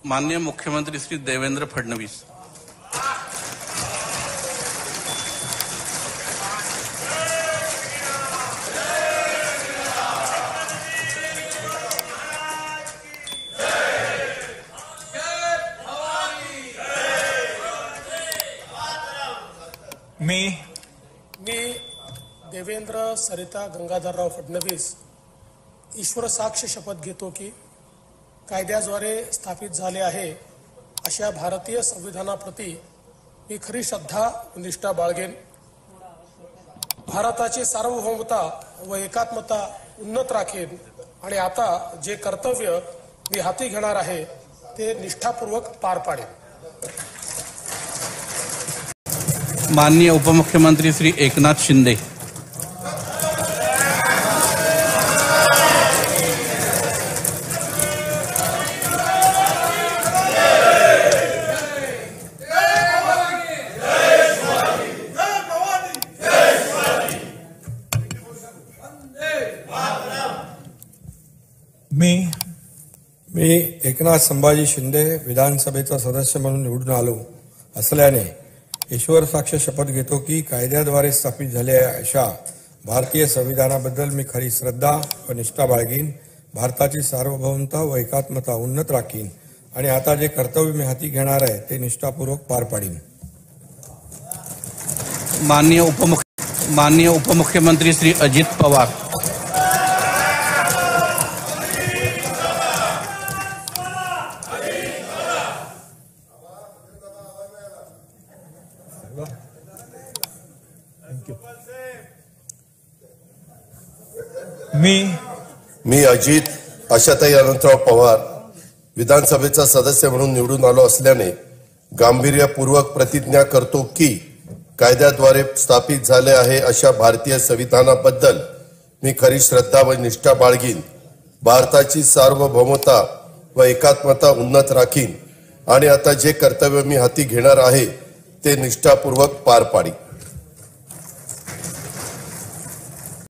माननीय मुख्यमंत्री श्री देवेंद्र फडणवीस। मी देवेंद्र सरिता गंगाधरराव फडणवीस ईश्वर साक्ष शपथ घेतो की कायद्याद्वारे स्थापित झाले आहे अशा भारतीय संविधानाप्रती मी खरी श्रद्धा व निष्ठा बाळगेन। भारताची सार्वभौमता व एकात्मता उन्नत राखेन आणि आता जे कर्तव्य मी हाती घेणार आहे ते निष्ठापूर्वक पार पाडेन। माननीय उपमुख्यमंत्री श्री एकनाथ शिंदे। मी एकनाथ संभाजी शिंदे विधानसभेचा सदस्य म्हणून निवडून आलो असल्याने ईश्वर साक्ष शपथ घेतो की कायद्याद्वारे स्थापित झालेल्या अशा भारतीय संविधानाबद्दल मी खरी श्रद्धा व निष्ठा बाळगीन। भारताची सार्वभौमता व एकात्मता उन्नत राखीन आणि आता जे कर्तव्य मी हाती घेणार आहे ते निष्ठापूर्वक पार पाडीन। माननीय उपमुख्यमंत्री श्री अजित पवार। मी अजित आशाताई अनंतराव पवार विधानसभेचा सदस्य म्हणून निवडून आलो असल्याने गांभीर्यपूर्वक प्रतिज्ञा करतो की कायद्याद्वारे स्थापित झाले आहे अशा भारतीय संविधानाबद्दल मी खरी श्रद्धा व निष्ठा बाळगीन। भारताची सार्वभौमता व एकात्मता उन्नत राखीन आणि आता जे कर्तव्य मी हाती घेणार आहे ते निष्ठापूर्वक पार पाडीन।